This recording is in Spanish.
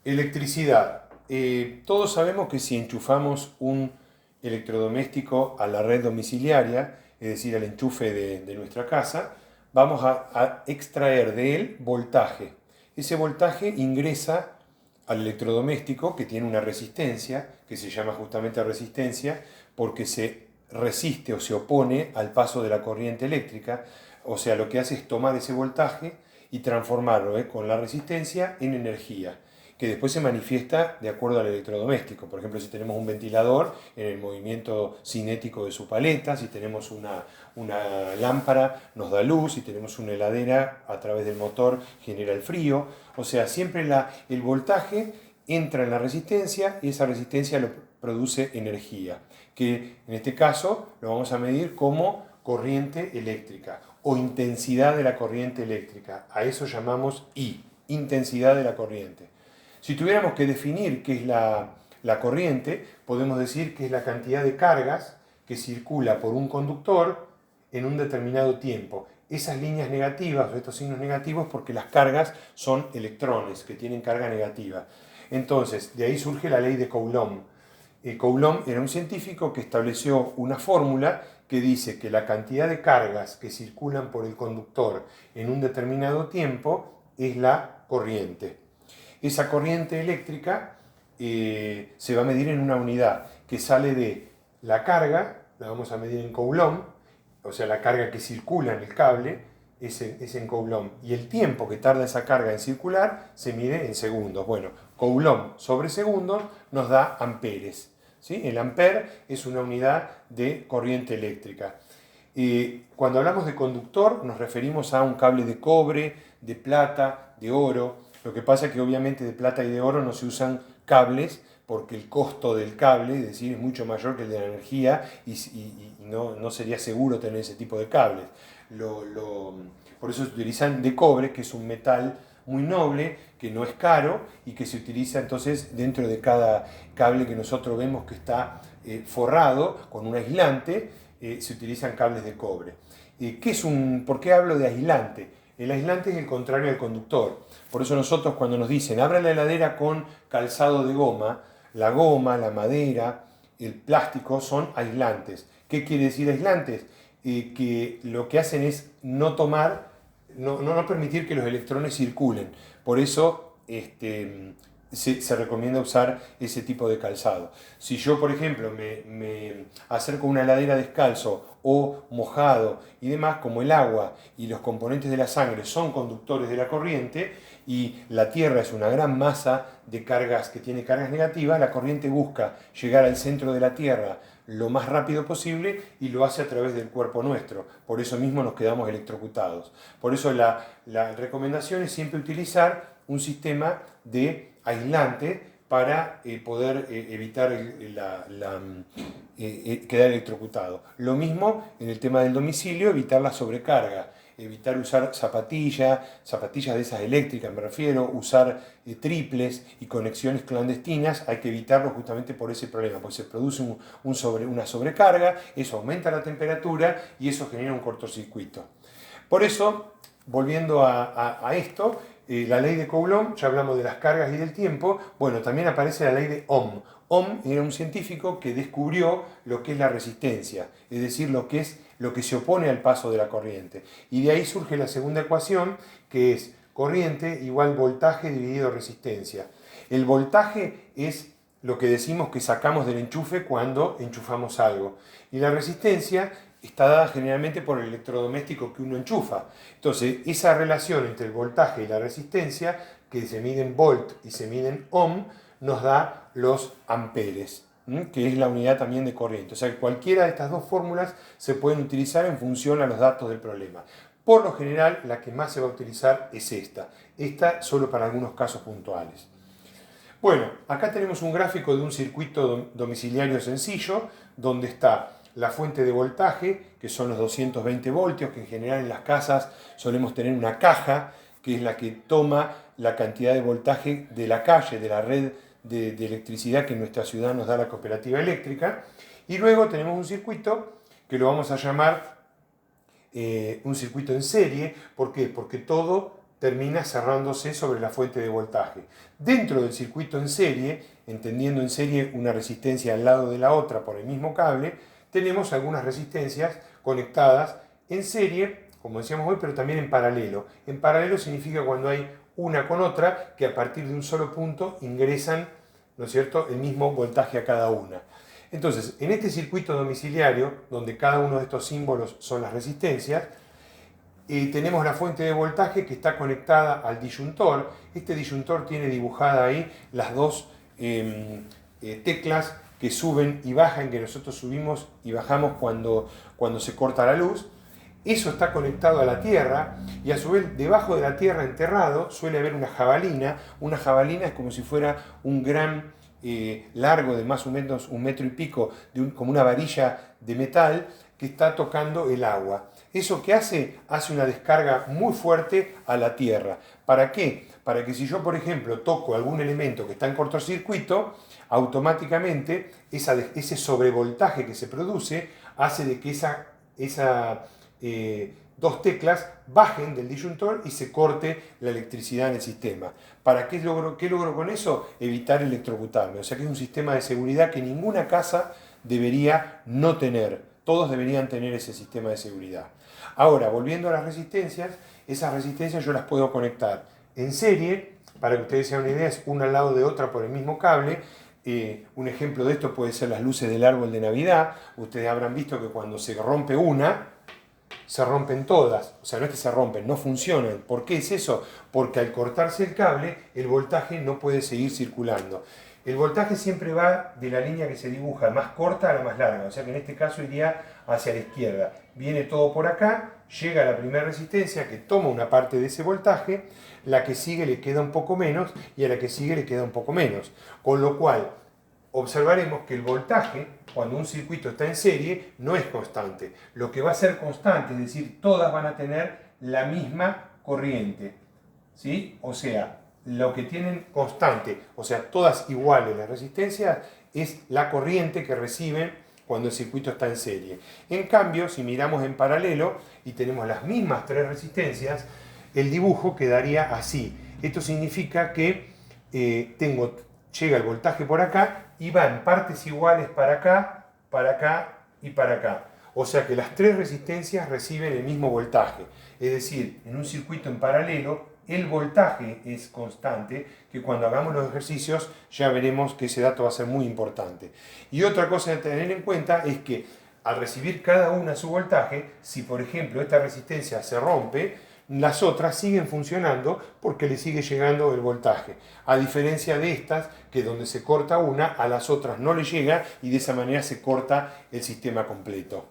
Electricidad. Todos sabemos que si enchufamos un electrodoméstico a la red domiciliaria, es decir, al enchufe de nuestra casa, vamos a extraer de él voltaje. Ese voltaje ingresa al electrodoméstico que tiene una resistencia, que se llama justamente resistencia, porque se resiste o se opone al paso de la corriente eléctrica. O sea, lo que hace es tomar ese voltaje y transformarlo con la resistencia en energía, que después se manifiesta de acuerdo al electrodoméstico. Por ejemplo, si tenemos un ventilador en el movimiento cinético de su paleta, si tenemos una lámpara nos da luz, si tenemos una heladera a través del motor genera el frío. O sea, siempre el voltaje entra en la resistencia y esa resistencia lo produce energía, que en este caso lo vamos a medir como corriente eléctrica o intensidad de la corriente eléctrica. A eso llamamos I, intensidad de la corriente. Si tuviéramos que definir qué es la corriente, podemos decir que es la cantidad de cargas que circula por un conductor en un determinado tiempo. Esas líneas negativas o estos signos negativos porque las cargas son electrones que tienen carga negativa. Entonces, de ahí surge la ley de Coulomb. Coulomb era un científico que estableció una fórmula que dice que la cantidad de cargas que circulan por el conductor en un determinado tiempo es la corriente. Esa corriente eléctrica se va a medir en una unidad que sale de la carga, la vamos a medir en Coulomb, o sea, la carga que circula en el cable es en Coulomb. Y el tiempo que tarda esa carga en circular se mide en segundos. Bueno, Coulomb sobre segundo nos da amperes. ¿Sí? El ampere es una unidad de corriente eléctrica. Cuando hablamos de conductor nos referimos a un cable de cobre, de plata, de oro. Lo que pasa es que obviamente de plata y de oro no se usan cables porque el costo del cable, es decir, es mucho mayor que el de la energía y no sería seguro tener ese tipo de cables. Por eso se utilizan de cobre, que es un metal muy noble, que no es caro y que se utiliza entonces dentro de cada cable que nosotros vemos que está forrado con un aislante, se utilizan cables de cobre. ¿Por qué hablo de aislante? El aislante es el contrario al conductor. Por eso nosotros cuando nos dicen abra la heladera con calzado de goma, la madera, el plástico son aislantes. ¿Qué quiere decir aislantes? Que lo que hacen es no permitir que los electrones circulen. Por eso se recomienda usar ese tipo de calzado. Si yo, por ejemplo, me acerco a una heladera descalzo o mojado y demás, como el agua y los componentes de la sangre son conductores de la corriente y la Tierra es una gran masa de cargas que tiene cargas negativas, la corriente busca llegar al centro de la Tierra lo más rápido posible y lo hace a través del cuerpo nuestro. Por eso mismo nos quedamos electrocutados. Por eso la recomendación es siempre utilizar un sistema de aislante para poder evitar quedar electrocutado. Lo mismo en el tema del domicilio, evitar la sobrecarga, evitar usar zapatillas de esas eléctricas me refiero, usar triples y conexiones clandestinas, hay que evitarlo justamente por ese problema, porque se produce una sobrecarga, eso aumenta la temperatura y eso genera un cortocircuito. Por eso, volviendo a esto, la ley de Coulomb, ya hablamos de las cargas y del tiempo, bueno, también aparece la ley de Ohm. Ohm era un científico que descubrió lo que es la resistencia, es decir, lo que se opone al paso de la corriente. Y de ahí surge la segunda ecuación, que es corriente igual voltaje dividido resistencia. El voltaje es lo que decimos que sacamos del enchufe cuando enchufamos algo. Y la resistencia está dada generalmente por el electrodoméstico que uno enchufa. Entonces, esa relación entre el voltaje y la resistencia, que se mide en volt y se mide en ohm, nos da los amperes, que es la unidad también de corriente. O sea, que cualquiera de estas dos fórmulas se pueden utilizar en función a los datos del problema. Por lo general, la que más se va a utilizar es esta. Esta solo para algunos casos puntuales. Bueno, acá tenemos un gráfico de un circuito domiciliario sencillo, donde está la fuente de voltaje, que son los 220 voltios, que en general en las casas solemos tener una caja, que es la que toma la cantidad de voltaje de la calle, de la red de electricidad que en nuestra ciudad nos da la cooperativa eléctrica. Y luego tenemos un circuito que lo vamos a llamar un circuito en serie. ¿Por qué? Porque todo termina cerrándose sobre la fuente de voltaje. Dentro del circuito en serie, entendiendo en serie una resistencia al lado de la otra por el mismo cable, tenemos algunas resistencias conectadas en serie, como decíamos hoy, pero también en paralelo. En paralelo significa cuando hay una con otra que a partir de un solo punto ingresan, ¿no es cierto?, el mismo voltaje a cada una. Entonces, en este circuito domiciliario, donde cada uno de estos símbolos son las resistencias, tenemos la fuente de voltaje que está conectada al disyuntor. Este disyuntor tiene dibujada ahí las dos teclas que suben y bajan, que nosotros subimos y bajamos cuando se corta la luz. Eso está conectado a la tierra y a su vez debajo de la tierra enterrado suele haber una jabalina. Una jabalina es como si fuera un gran largo de más o menos 1 metro y pico, como una varilla de metal que está tocando el agua. ¿Eso qué hace? Hace una descarga muy fuerte a la tierra. ¿Para qué? Para que si yo, por ejemplo, toco algún elemento que está en cortocircuito, automáticamente ese sobrevoltaje que se produce hace de que esas dos teclas bajen del disyuntor y se corte la electricidad en el sistema. ¿Para qué logro con eso? Evitar electrocutarme. O sea que es un sistema de seguridad que ninguna casa debería no tener. Todos deberían tener ese sistema de seguridad. Ahora, volviendo a las resistencias, esas resistencias yo las puedo conectar en serie, para que ustedes se hagan una idea, es una al lado de otra por el mismo cable. Un ejemplo de esto puede ser las luces del árbol de Navidad. Ustedes habrán visto que cuando se rompe una, se rompen todas. O sea, no es que se rompen, no funcionan. ¿Por qué es eso? Porque al cortarse el cable, el voltaje no puede seguir circulando. El voltaje siempre va de la línea que se dibuja más corta a la más larga, o sea que en este caso iría hacia la izquierda. Viene todo por acá, llega a la primera resistencia que toma una parte de ese voltaje, la que sigue le queda un poco menos y a la que sigue le queda un poco menos. Con lo cual, observaremos que el voltaje, cuando un circuito está en serie, no es constante. Lo que va a ser constante, es decir, todas van a tener la misma corriente, ¿sí? O sea, lo que tienen constante, o sea, todas iguales las resistencias, es la corriente que reciben cuando el circuito está en serie. En cambio, si miramos en paralelo y tenemos las mismas tres resistencias, el dibujo quedaría así. Esto significa que llega el voltaje por acá y va en partes iguales para acá y para acá. O sea que las tres resistencias reciben el mismo voltaje. Es decir, en un circuito en paralelo, el voltaje es constante, que cuando hagamos los ejercicios ya veremos que ese dato va a ser muy importante. Y otra cosa a tener en cuenta es que al recibir cada una su voltaje, si por ejemplo esta resistencia se rompe, las otras siguen funcionando porque le sigue llegando el voltaje. A diferencia de estas, que donde se corta una, a las otras no le llega y de esa manera se corta el sistema completo.